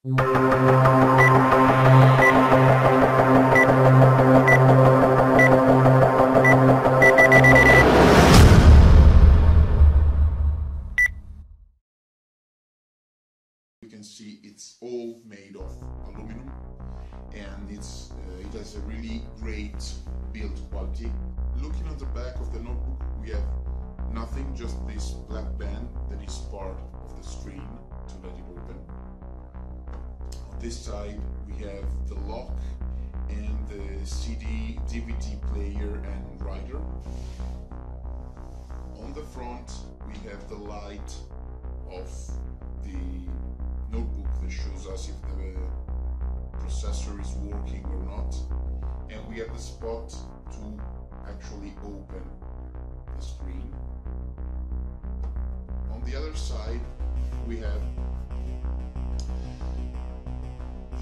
You can see it's all made of aluminum, and it has a really great build quality. Looking on the back of the notebook, we have nothing, just this black band that is part of the screen to let it open. On this side we have the lock and the CD, DVD player and writer. On the front we have the light of the notebook that shows us if the processor is working or not, and we have the spot to actually open the screen. On the other side we have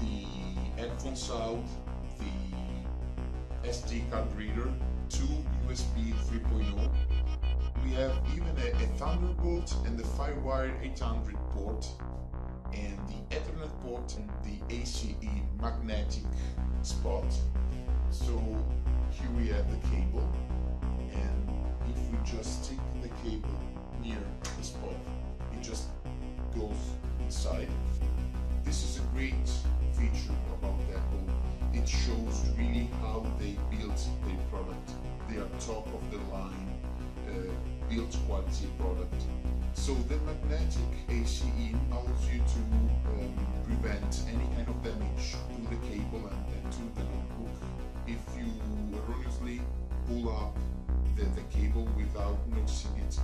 the headphones out, the SD card reader, two USB 3.0. We have even a Thunderbolt and the Firewire 800 port, and the Ethernet port and the ACE magnetic spot. So here we have the cable, and if we just stick the cable near the spot, it just goes inside. This is a great feature about Apple. It shows really how they built their product. They are top of the line build quality product. So the magnetic ACE allows you to prevent any kind of damage to the cable and to the notebook. If you erroneously pull up the cable without noticing it,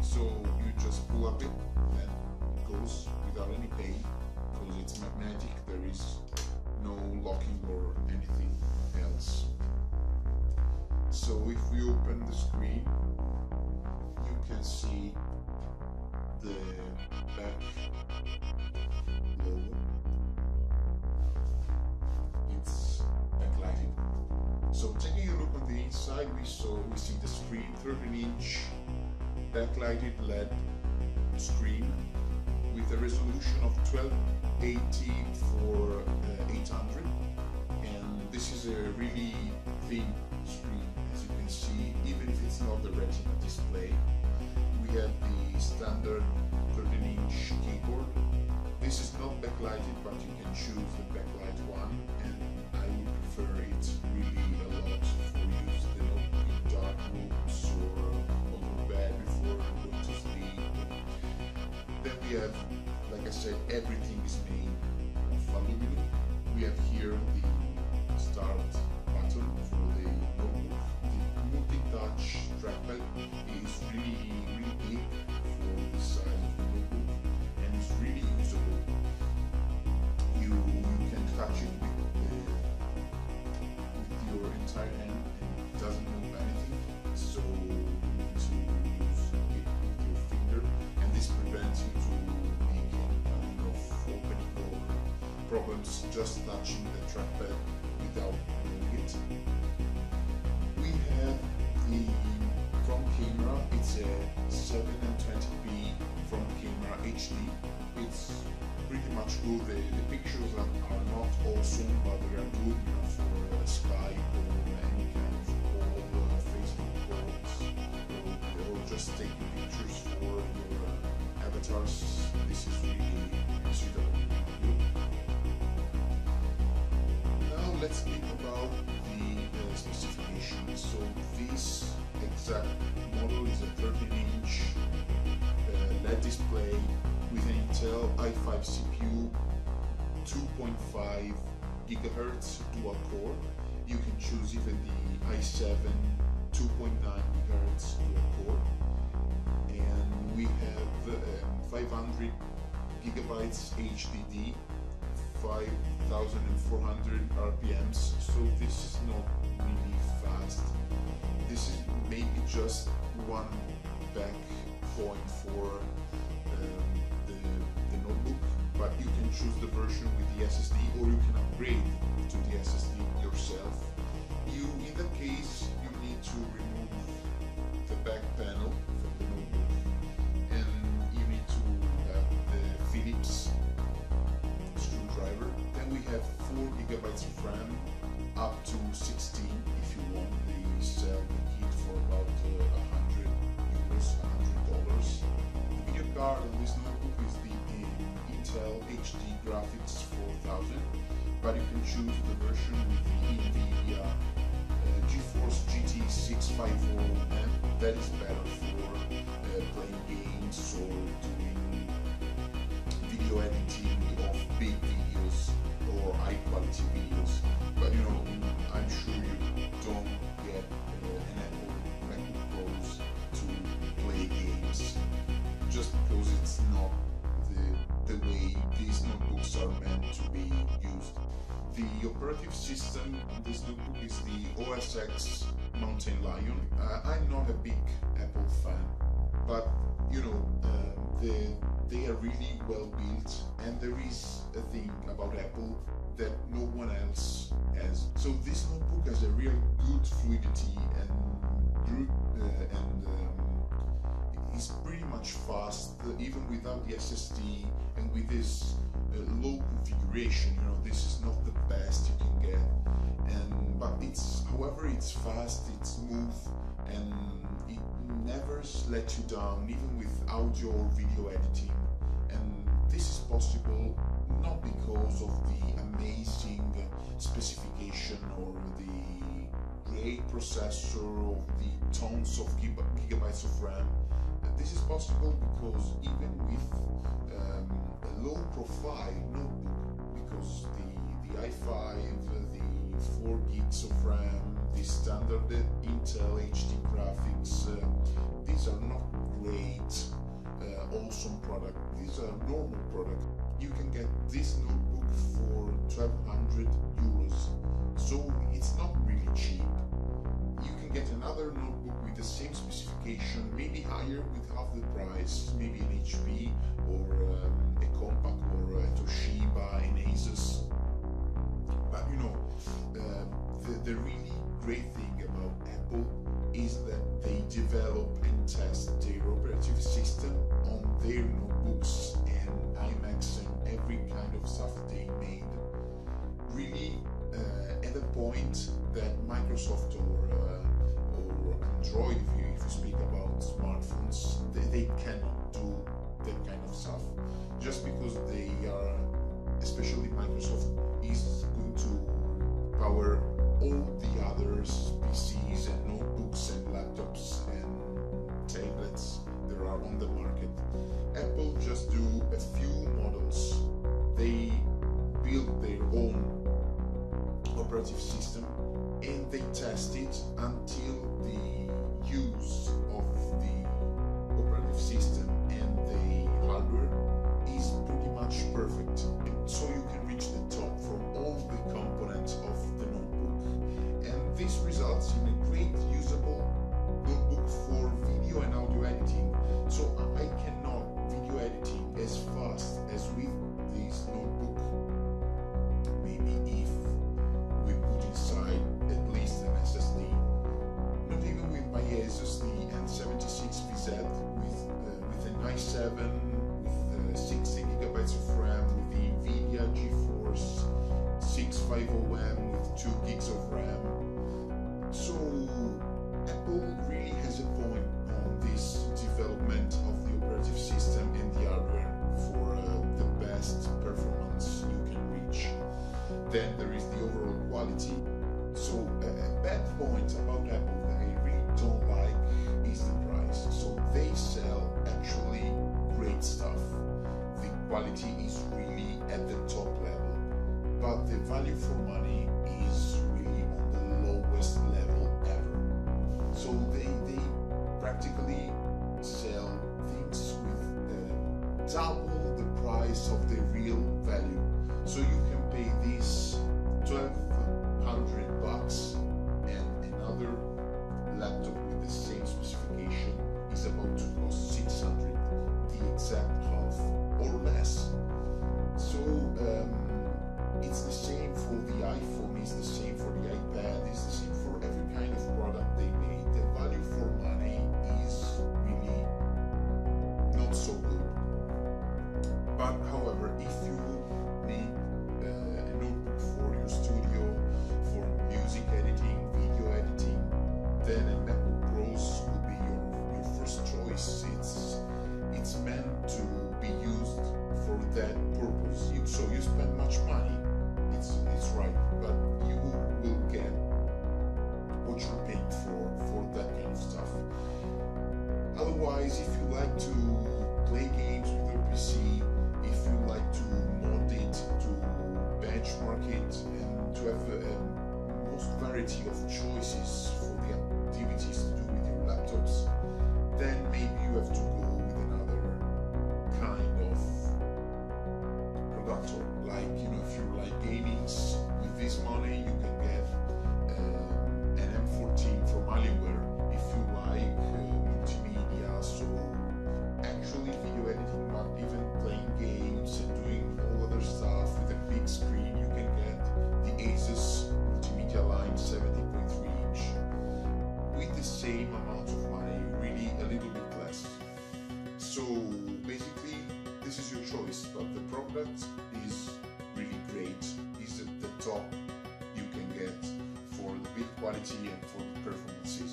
so you just pull up it and it goes without any pain, because it's magnetic, there is no locking or anything else. So if we open the screen, you can see the back logo. It's backlighted. So taking a look on the inside, we see the screen, 13-inch backlighted LED screen with a resolution of 1280 for 800, and this is a really thin screen, as you can see, even if it's not the Retina display. We have the standard 13-inch keyboard. This is not backlighted, but you can choose the backlight one, and I would prefer it really a lot for use in dark rooms or on the bed before going to sleep. Then we have, like I said, everything is made of aluminum. We have here the start button for the notebook. The multi-touch trackpad is really big for the size of the notebook, and it's really usable. You can touch it with your entire hand and it doesn't move anything, so you need to use it with your finger, and this prevents you from making opening or problems just touching the trackpad without moving it. We have the front camera. It's a 720p front camera HD. It's pretty much good. The pictures are not awesome, but they are good for Skype or any kind of call, Facebook calls, or just taking pictures for your avatars. This is really suitable. Now let's speak about the specifications. So this exact model is a 13-inch LED display with an Intel i5 CPU, 2.5 GHz dual core. You can choose even the i7 2.9 GHz dual core, and we have 500 gigabytes HDD, 5,400 RPMs. So this is not really fast. This is maybe just one back point for the notebook, but you can choose the version with the SSD, or you can upgrade to the SSD yourself. In that case, you need to remove the back panel from the notebook, and you need to have the Phillips screwdriver 4 gigabytes of RAM, up to 16 if you want. They sell the kit for about 100 euros, $100. The video card on this notebook is the Intel HD Graphics 4000, but you can choose the version with the NVIDIA GeForce GT 650M. That is better for playing games or doing video editing of big videos or high quality videos. But you know, I'm sure you don't get an Apple MacBook Pros to play games just because it's not the way these notebooks are meant to be used. The operative system on this notebook is the OS X Mountain Lion. I'm not a big Apple fan, but you know, they are really well built, and there is a thing about Apple that no one else has. So this notebook has a real good fluidity and is pretty much fast, even without the SSD and with this low configuration. You know, this is not the best you can get, but however it's fast, it's smooth, and it never lets you down, even with audio or video editing. And this is possible not because of the amazing specification or the great processor or the tons of gigabytes of RAM. This is possible because even with a low profile notebook, because the i5, the 4 gigs of RAM, the standard Intel HD graphics, these are not great, awesome product. These are normal product. You can get this notebook for 1,200 euros, so it's not really cheap. You can get another notebook with the same specification, maybe higher with half the price, maybe an HP or a Compaq or a Toshiba, an Asus. But you know, the really great thing about Apple is that they develop and test their operative system on their notebooks and iMacs and every kind of stuff they made, really at a point that Microsoft or Android, if you speak about smartphones, they cannot do that kind of stuff, just because they are, especially Microsoft, is going to power all the others, PCs and notebooks and laptops and tablets that are on the market. Apple just do a few models. They build their own operative system and they test it until the use of the operative system and the hardware is pretty much perfect. So you can reach the top from all the components of the notebook. And this results in a great usable notebook for video and audio editing. So I cannot video editing as fast as with this notebook. Maybe if we put inside at least an SSD. Not even with my SSD and 76VZ with an i7 with 60 gigabytes of RAM with the NVIDIA GeForce 650M with 2 gigs of RAM. So Apple really has a point on this development of the operative system and the hardware for the best performance you can reach. Then there is the overall quality. So a bad point about Apple that I really don't like is the price. So they sell actually great stuff. The quality is really at the top level, but the value for money is really on the lowest level ever. So they practically sell things with double the price of the real value. So you can pay this $1,200 and another laptop with the same specification is about to cost 600, the exact half or less. So it's the same for the So you spend much money, it's right, but you will get what you're paying for that kind of stuff. Otherwise, if you like to play games with your PC, if you like to mod it, to benchmark it, and to have most variety of choices for the activities to do with your laptops, then maybe you have to go with another kind of productor. Like, you know, if you like gamings, with this money you can get an M14 from Alienware. If you like multimedia, so actually video editing, not even playing games and doing all other stuff with a big screen, you can get the Asus multimedia line 70.3 inch with the same amount of money, really a little bit less. So basically this is your choice, but the product is really great. Is at the top you can get for the build quality and for the performances.